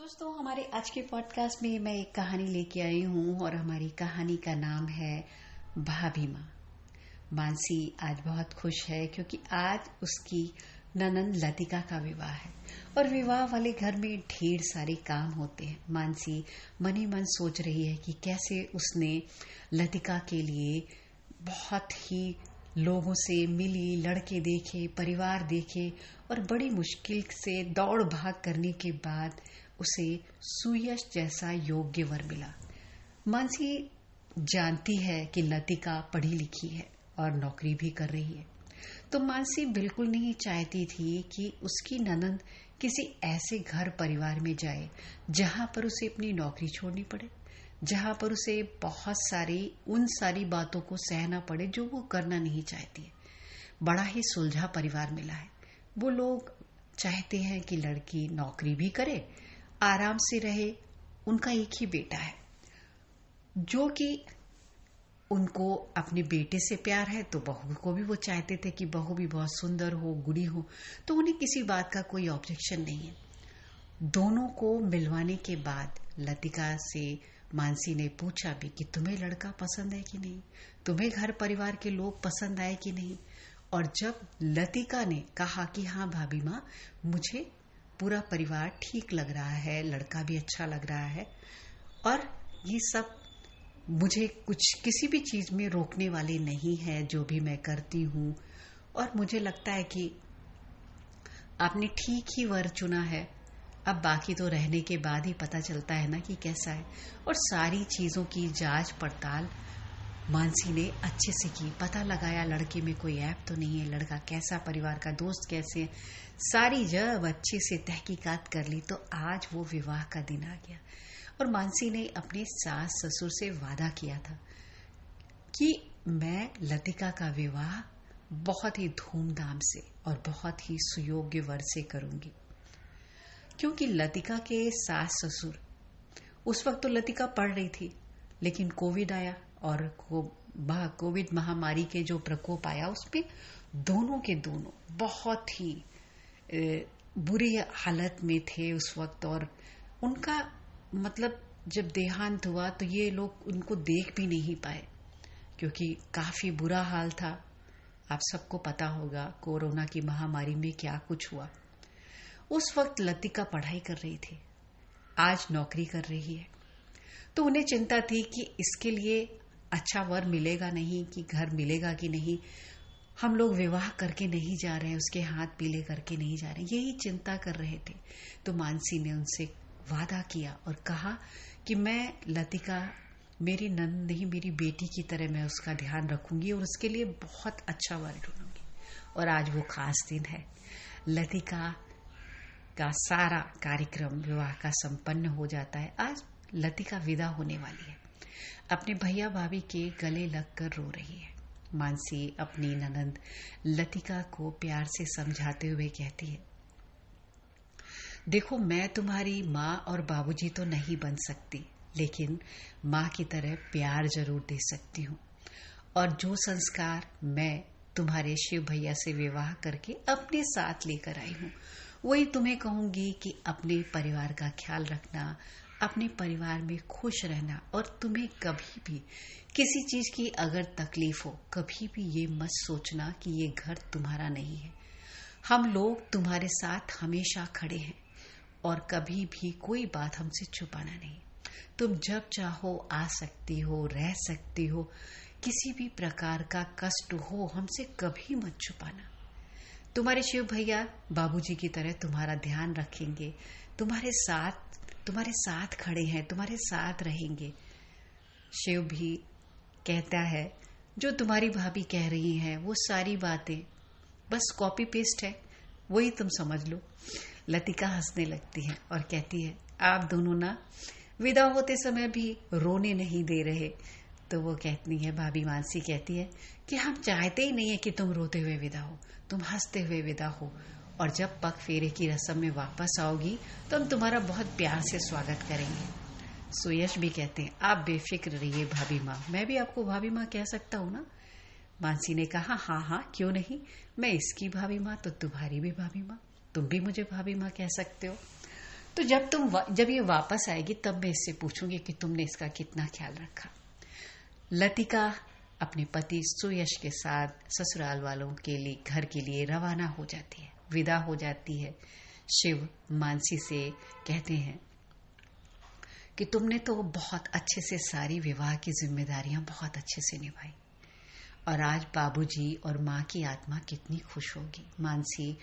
दोस्तों, हमारे आज के पॉडकास्ट में मैं एक कहानी लेके आई हूँ और हमारी कहानी का नाम है भाभी माँ। मानसी आज बहुत खुश है क्योंकि आज उसकी ननंद लतिका का विवाह है और विवाह वाले घर में ढेर सारे काम होते हैं। मानसी मन ही मन सोच रही है कि कैसे उसने लतिका के लिए बहुत ही लोगों से मिली, लड़के देखे, परिवार देखे और बड़ी मुश्किल से दौड़ भाग करने के बाद उसे सुयश जैसा योग्य वर मिला। मानसी जानती है कि लतिका पढ़ी लिखी है और नौकरी भी कर रही है, तो मानसी बिल्कुल नहीं चाहती थी कि उसकी ननंद किसी ऐसे घर परिवार में जाए जहां पर उसे अपनी नौकरी छोड़नी पड़े, जहां पर उसे बहुत सारी उन सारी बातों को सहना पड़े जो वो करना नहीं चाहती है। बड़ा ही सुलझा परिवार मिला है। वो लोग चाहते हैं कि लड़की नौकरी भी करे, आराम से रहे। उनका एक ही बेटा है जो कि उनको अपने बेटे से प्यार है, तो बहू को भी वो चाहते थे कि बहू भी बहुत सुंदर हो, गुड़ी हो, तो उन्हें किसी बात का कोई ऑब्जेक्शन नहीं है। दोनों को मिलवाने के बाद लतिका से मानसी ने पूछा भी कि तुम्हें लड़का पसंद है कि नहीं, तुम्हें घर परिवार के लोग पसंद आए कि नहीं। और जब लतिका ने कहा कि हाँ भाभी माँ, मुझे पूरा परिवार ठीक लग रहा है, लड़का भी अच्छा लग रहा है और ये सब मुझे कुछ किसी भी चीज में रोकने वाले नहीं है, जो भी मैं करती हूँ, और मुझे लगता है कि आपने ठीक ही वर चुना है। अब बाकी तो रहने के बाद ही पता चलता है ना कि कैसा है। और सारी चीजों की जांच पड़ताल मानसी ने अच्छे से की, पता लगाया लड़के में कोई ऐप तो नहीं है, लड़का कैसा, परिवार का दोस्त कैसे, सारी जब अच्छे से तहकीकात कर ली तो आज वो विवाह का दिन आ गया। और मानसी ने अपने सास ससुर से वादा किया था कि मैं लतिका का विवाह बहुत ही धूमधाम से और बहुत ही सुयोग्य वर से करूंगी, क्योंकि लतिका के सास ससुर, उस वक्त तो लतिका पढ़ रही थी, लेकिन कोविड आया और कोविड महामारी के जो प्रकोप आया उसमें दोनों के दोनों बहुत ही बुरी हालत में थे उस वक्त। और उनका मतलब जब देहांत हुआ तो ये लोग उनको देख भी नहीं पाए क्योंकि काफी बुरा हाल था। आप सबको पता होगा कोरोना की महामारी में क्या कुछ हुआ। उस वक्त लतिका पढ़ाई कर रही थी, आज नौकरी कर रही है, तो उन्हें चिंता थी कि इसके लिए अच्छा वर मिलेगा नहीं, कि घर मिलेगा कि नहीं, हम लोग विवाह करके नहीं जा रहे हैं, उसके हाथ पीले करके नहीं जा रहे हैं, यही चिंता कर रहे थे। तो मानसी ने उनसे वादा किया और कहा कि मैं लतिका मेरी नंद नहीं, मेरी बेटी की तरह मैं उसका ध्यान रखूंगी और उसके लिए बहुत अच्छा वर ढूंढूंगी। और आज वो खास दिन है। लतिका का सारा कार्यक्रम विवाह का संपन्न हो जाता है। आज लतिका विदा होने वाली है, अपने भैया भाभी के गले लगकर रो रही है। मानसी अपनी ननंद लतिका को प्यार से समझाते हुए कहती है, देखो मैं तुम्हारी माँ और बाबूजी तो नहीं बन सकती, लेकिन माँ की तरह प्यार जरूर दे सकती हूँ। और जो संस्कार मैं तुम्हारे शिव भैया से विवाह करके अपने साथ लेकर आई हूँ, वही तुम्हें कहूंगी कि अपने परिवार का ख्याल रखना, अपने परिवार में खुश रहना, और तुम्हें कभी भी किसी चीज की अगर तकलीफ हो, कभी भी ये मत सोचना कि ये घर तुम्हारा नहीं है। हम लोग तुम्हारे साथ हमेशा खड़े हैं और कभी भी कोई बात हमसे छुपाना नहीं। तुम जब चाहो आ सकती हो, रह सकती हो, किसी भी प्रकार का कष्ट हो हमसे कभी मत छुपाना। तुम्हारे शिव भैया बाबूजी की तरह तुम्हारा ध्यान रखेंगे, तुम्हारे साथ खड़े हैं, तुम्हारे साथ रहेंगे। शिव भी कहता है जो तुम्हारी भाभी कह रही हैं वो सारी बातें बस कॉपी पेस्ट है, वही तुम समझ लो। लतिका हंसने लगती है और कहती है, आप दोनों ना विदा होते समय भी रोने नहीं दे रहे। तो वो कहती है, भाभी मानसी कहती है कि हम चाहते ही नहीं है कि तुम रोते हुए विदा हो, तुम हंसते हुए विदा हो, और जब पग फेरे की रस्म में वापस आओगी तो हम तुम्हारा बहुत प्यार से स्वागत करेंगे। सुयश भी कहते हैं, आप बेफिक्र रहिए भाभी माँ, मैं भी आपको भाभी माँ कह सकता हूँ ना। मानसी ने कहा, हाँ हाँ क्यों नहीं, मैं इसकी भाभी माँ तो तुम्हारी भी भाभी माँ, तुम भी मुझे भाभी माँ कह सकते हो। तो जब ये वापस आएगी तब मैं इससे पूछूंगी कि तुमने इसका कितना ख्याल रखा। लतिका अपने पति सुयश के साथ ससुराल वालों के लिए घर के लिए रवाना हो जाती है, विदा हो जाती है। शिव मानसी से कहते हैं कि तुमने तो बहुत अच्छे से सारी विवाह की जिम्मेदारियां बहुत अच्छे से निभाई और आज बाबूजी और माँ की आत्मा कितनी खुश होगी। मानसी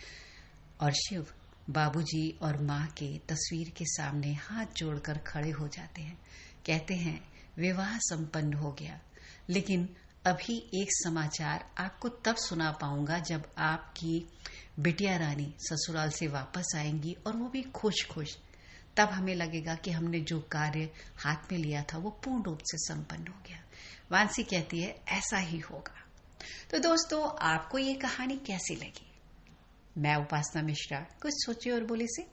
और शिव बाबूजी और माँ के तस्वीर के सामने हाथ जोड़कर खड़े हो जाते हैं, कहते हैं विवाह संपन्न हो गया, लेकिन अभी एक समाचार आपको तब सुना पाऊंगा जब आपकी बिटिया रानी ससुराल से वापस आएंगी और वो भी खुश खुश। तब हमें लगेगा कि हमने जो कार्य हाथ में लिया था वो पूर्ण रूप से संपन्न हो गया। मानसी कहती है ऐसा ही होगा। तो दोस्तों, आपको ये कहानी कैसी लगी? मैं उपासना मिश्रा कुछ सोचे और बोले से